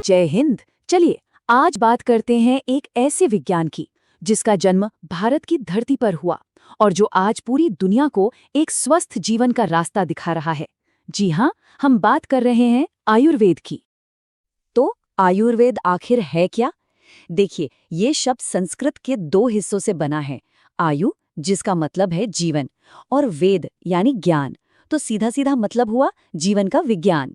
जय हिंद। चलिए आज बात करते हैं एक ऐसे विज्ञान की जिसका जन्म भारत की धरती पर हुआ और जो आज पूरी दुनिया को एक स्वस्थ जीवन का रास्ता दिखा रहा है। जी हाँ, हम बात कर रहे हैं आयुर्वेद की। तो आयुर्वेद आखिर है क्या? देखिए, ये शब्द संस्कृत के दो हिस्सों से बना है। आयु, जिसका मतलब है जीवन, और वेद यानी ज्ञान। तो सीधा सीधा मतलब हुआ जीवन का विज्ञान।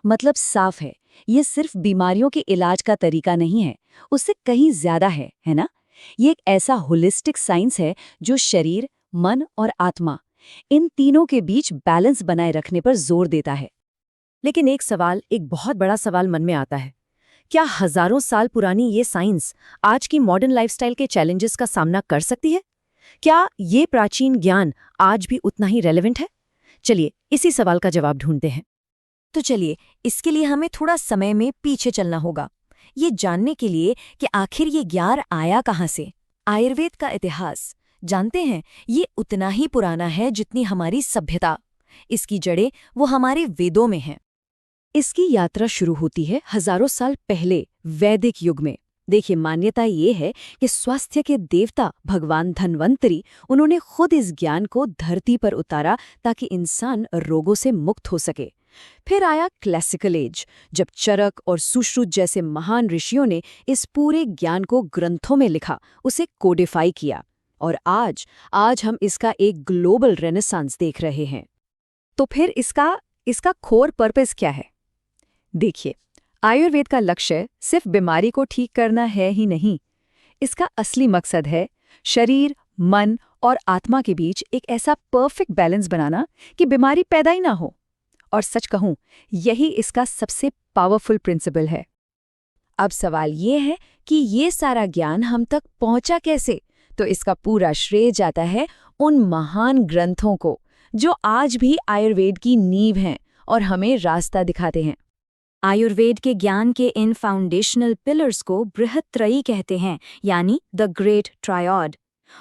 मतलब साफ है, ये सिर्फ बीमारियों के इलाज का तरीका नहीं है, उससे कहीं ज्यादा है ना? ये एक ऐसा होलिस्टिक साइंस है जो शरीर, मन और आत्मा, इन तीनों के बीच बैलेंस बनाए रखने पर जोर देता है। लेकिन एक बहुत बड़ा सवाल मन में आता है। क्या हजारों साल पुरानी ये साइंस आज की मॉडर्न लाइफस्टाइल के चैलेंजेस का सामना कर सकती है? क्या ये प्राचीन ज्ञान आज भी उतना ही रेलेवेंट है? चलिए इसी सवाल का जवाब ढूंढते हैं। तो चलिए, इसके लिए हमें थोड़ा समय में पीछे चलना होगा, ये जानने के लिए कि आखिर ये ज्ञान आया कहाँ से। आयुर्वेद का इतिहास, जानते हैं, ये उतना ही पुराना है जितनी हमारी सभ्यता। इसकी जड़ें वो हमारे वेदों में हैं। इसकी यात्रा शुरू होती है हजारों साल पहले, वैदिक युग में। देखिए, मान्यता ये है कि स्वास्थ्य के देवता भगवान धन्वंतरी, उन्होंने खुद इस ज्ञान को धरती पर उतारा ताकि इंसान रोगों से मुक्त हो सके। फिर आया क्लासिकल एज, जब चरक और सुश्रुत जैसे महान ऋषियों ने इस पूरे ज्ञान को ग्रंथों में लिखा, उसे कोडिफाई किया। और आज हम इसका एक ग्लोबल रेनेसांस देख रहे हैं। तो फिर इसका कोर पर्पस क्या है? देखिए, आयुर्वेद का लक्ष्य सिर्फ बीमारी को ठीक करना है ही नहीं। इसका असली मकसद है शरीर, मन और आत्मा के बीच एक ऐसा परफेक्ट बैलेंस बनाना कि बीमारी पैदा ही ना हो। और सच कहूं, यही इसका सबसे पावरफुल प्रिंसिपल है। अब सवाल ये है कि ये सारा ज्ञान हम तक पहुंचा कैसे? तो इसका पूरा श्रेय जाता है उन महान ग्रंथों को जो आज भी आयुर्वेद की नींव हैं और हमें रास्ता दिखाते हैं। आयुर्वेद के ज्ञान के इन फाउंडेशनल पिलर्स को बृहत्त्रयी कहते हैं, यानी द ग्रेट ट्रायड।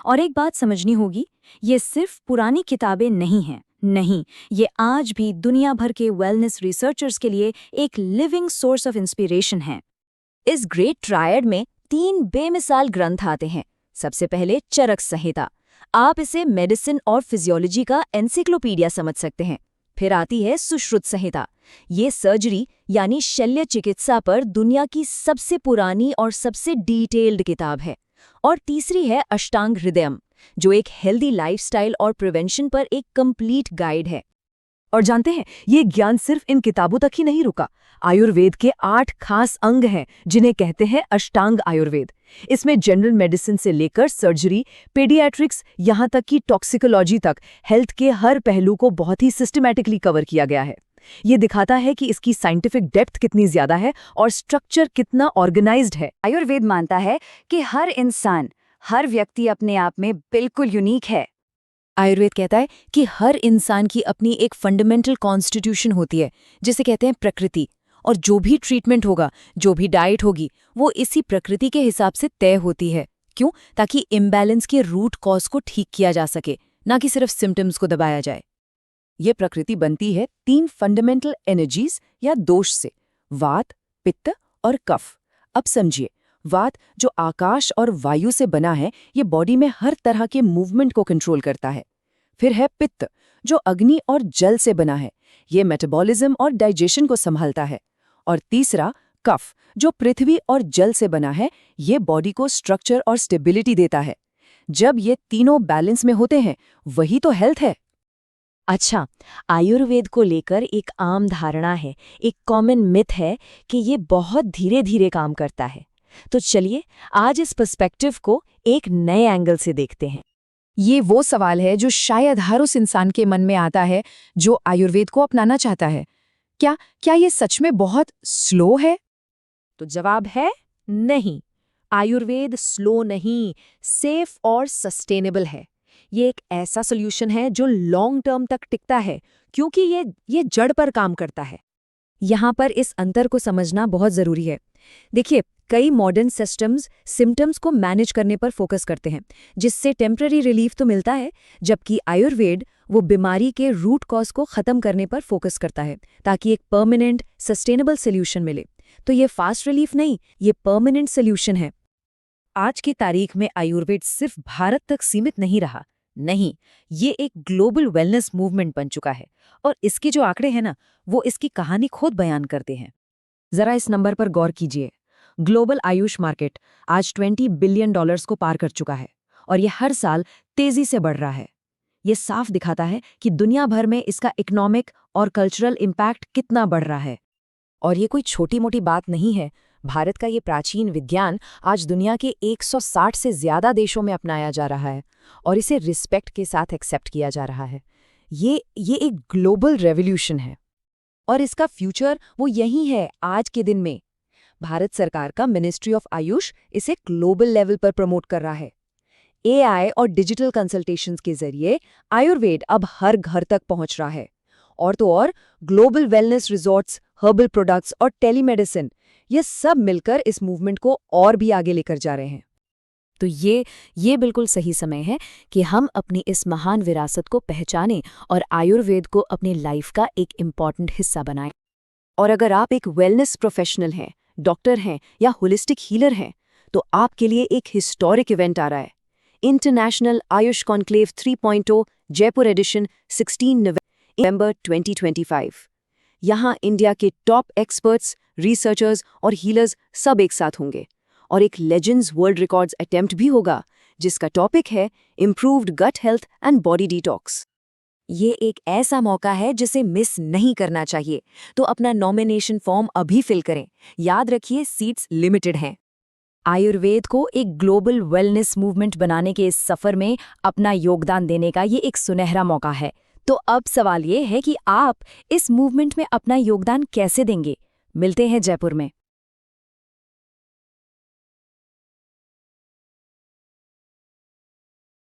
और एक बात समझनी होगी, ये सिर्फ पुरानी किताबें नहीं हैं। नहीं, ये आज भी दुनिया भर के वेलनेस रिसर्चर्स के लिए एक लिविंग सोर्स ऑफ इंस्पिरेशन है। इस ग्रेट ट्रायड में 3 बेमिसाल ग्रंथ आते हैं। सबसे पहले चरक संहिता, आप इसे मेडिसिन और फिजियोलॉजी का एनसाइक्लोपीडिया समझ सकते हैं। फिर आती है सुश्रुत संहिता, ये सर्जरी यानी शल्य चिकित्सा पर दुनिया की सबसे पुरानी और सबसे डिटेल्ड किताब है। और तीसरी है अष्टांग हृदयम, जो एक हेल्दी लाइफस्टाइल और प्रिवेंशन पर एक कंप्लीट गाइड है। और जानते हैं, ये ज्ञान सिर्फ इन किताबों तक ही नहीं रुका। आयुर्वेद के 8 खास अंग हैं जिन्हें कहते हैं अष्टांग आयुर्वेद। इसमें जनरल मेडिसिन से लेकर सर्जरी, पेडियाट्रिक्स, यहाँ तक कि टॉक्सिकोलॉजी तक हेल्थ के हर पहलू को बहुत ही सिस्टमैटिकली कवर किया गया है। ये दिखाता है कि इसकी साइंटिफिक डेप्थ कितनी ज्यादा है और स्ट्रक्चर कितना ऑर्गेनाइज्ड है। आयुर्वेद मानता है कि हर इंसान, हर व्यक्ति अपने आप में बिल्कुल यूनिक है। आयुर्वेद कहता है कि हर इंसान की अपनी एक फंडामेंटल कॉन्स्टिट्यूशन होती है, जिसे कहते हैं प्रकृति। और जो भी ट्रीटमेंट होगा, जो भी डाइट होगी, वो इसी प्रकृति के हिसाब से तय होती है। क्यों? ताकि इम्बैलेंस के रूट कॉज को ठीक किया जा सके, ना कि सिर्फ सिम्टम्स को दबाया जाए। ये प्रकृति बनती है 3 फंडामेंटल एनर्जीज या दोष से, वात, पित्त और कफ। अब समझिए, वात जो आकाश और वायु से बना है, ये बॉडी में हर तरह के मूवमेंट को कंट्रोल करता है। फिर है पित्त, जो अग्नि और जल से बना है, ये मेटाबॉलिज्म और डाइजेशन को संभालता है। और तीसरा कफ, जो पृथ्वी और जल से बना है, ये बॉडी को स्ट्रक्चर और स्टेबिलिटी देता है। जब ये तीनों बैलेंस में होते हैं, वही तो हेल्थ है। अच्छा, आयुर्वेद को लेकर एक आम धारणा है, एक कॉमन मिथ है कि ये बहुत धीरे धीरे काम करता है। तो चलिए आज इस पर्सपेक्टिव को एक नए एंगल से देखते हैं। ये वो सवाल है जो शायद हर उस इंसान के मन में आता है जो आयुर्वेद को अपनाना चाहता है। क्या ये सच में बहुत स्लो है? तो जवाब है नहीं। आयुर्वेद स्लो नहीं, सेफ और सस्टेनेबल है। ये एक ऐसा सॉल्यूशन है जो लॉन्ग टर्म तक टिकता है, क्योंकि ये जड़ पर काम करता है। यहाँ पर इस अंतर को समझना बहुत जरूरी है। देखिए, कई मॉडर्न सिस्टम्स सिम्टम्स को मैनेज करने पर फोकस करते हैं, जिससे टेम्पररी रिलीफ तो मिलता है, जबकि आयुर्वेद वो बीमारी के रूट कॉज को खत्म करने पर फोकस करता है ताकि एक परमानेंट सस्टेनेबल सोल्यूशन मिले। तो ये फास्ट रिलीफ नहीं, ये परमानेंट सोल्यूशन है। आज की तारीख में आयुर्वेद सिर्फ भारत तक सीमित नहीं रहा। नहीं, ये एक ग्लोबल वेलनेस मूवमेंट बन चुका है और इसके जो आंकड़े हैं ना, वो इसकी कहानी खुद बयान करते हैं। जरा इस नंबर पर गौर कीजिए। ग्लोबल आयुष मार्केट आज $20 बिलियन को पार कर चुका है और ये हर साल तेजी से बढ़ रहा है। ये साफ दिखाता है कि दुनिया भर में इसका इकोनॉमिक और कल्चरल इम्पैक्ट कितना बढ़ रहा है। और ये कोई छोटी मोटी बात नहीं है। भारत का ये प्राचीन विज्ञान आज दुनिया के 160 से ज्यादा देशों में अपनाया जा रहा है और इसे रिस्पेक्ट के साथ एक्सेप्ट किया जा रहा है। ये एक ग्लोबल रेवोल्यूशन है और इसका फ्यूचर वो यही है आज के दिन में। भारत सरकार का मिनिस्ट्री ऑफ आयुष इसे ग्लोबल लेवल पर प्रमोट कर रहा है। AI और डिजिटल कंसल्टेशंस के जरिए आयुर्वेद अब हर घर तक पहुंच रहा है। और तो और global wellness resorts, herbal products और टेलीमेडिसिन, ये सब मिलकर इस मूवमेंट को और भी आगे लेकर जा रहे हैं। तो ये बिल्कुल सही समय है कि हम अपनी इस महान विरासत को पहचानें और आयुर्वेद को अपनी लाइफ का एक इम्पॉर्टेंट हिस्सा बनाएं। और अगर आप एक वेलनेस प्रोफेशनल हैं, डॉक्टर हैं या होलिस्टिक हीलर हैं, तो आपके लिए एक हिस्टोरिक इवेंट आ रहा है। International Ayush conclave 3.0 Jaipur edition 16 नवंबर 2025। यहाँ इंडिया के टॉप एक्सपर्ट्स, रिसर्चर्स और हीलर्स सब एक साथ होंगे और एक लेजेंड्स वर्ल्ड रिकॉर्ड्स अटेम्प्ट भी होगा जिसका टॉपिक है improved gut health and body detox. ये एक ऐसा मौका है जिसे मिस नहीं करना चाहिए, तो अपना नॉमिनेशन फॉर्म अभी फिल करें। याद रखिए, सीट्स लिमिटेड हैं। आयुर्वेद को एक ग्लोबल वेलनेस मूवमेंट बनाने के इस सफर में अपना योगदान देने का ये एक सुनहरा मौका है। तो अब सवाल ये है कि आप इस मूवमेंट में अपना योगदान कैसे देंगे? मिलते हैं जयपुर में।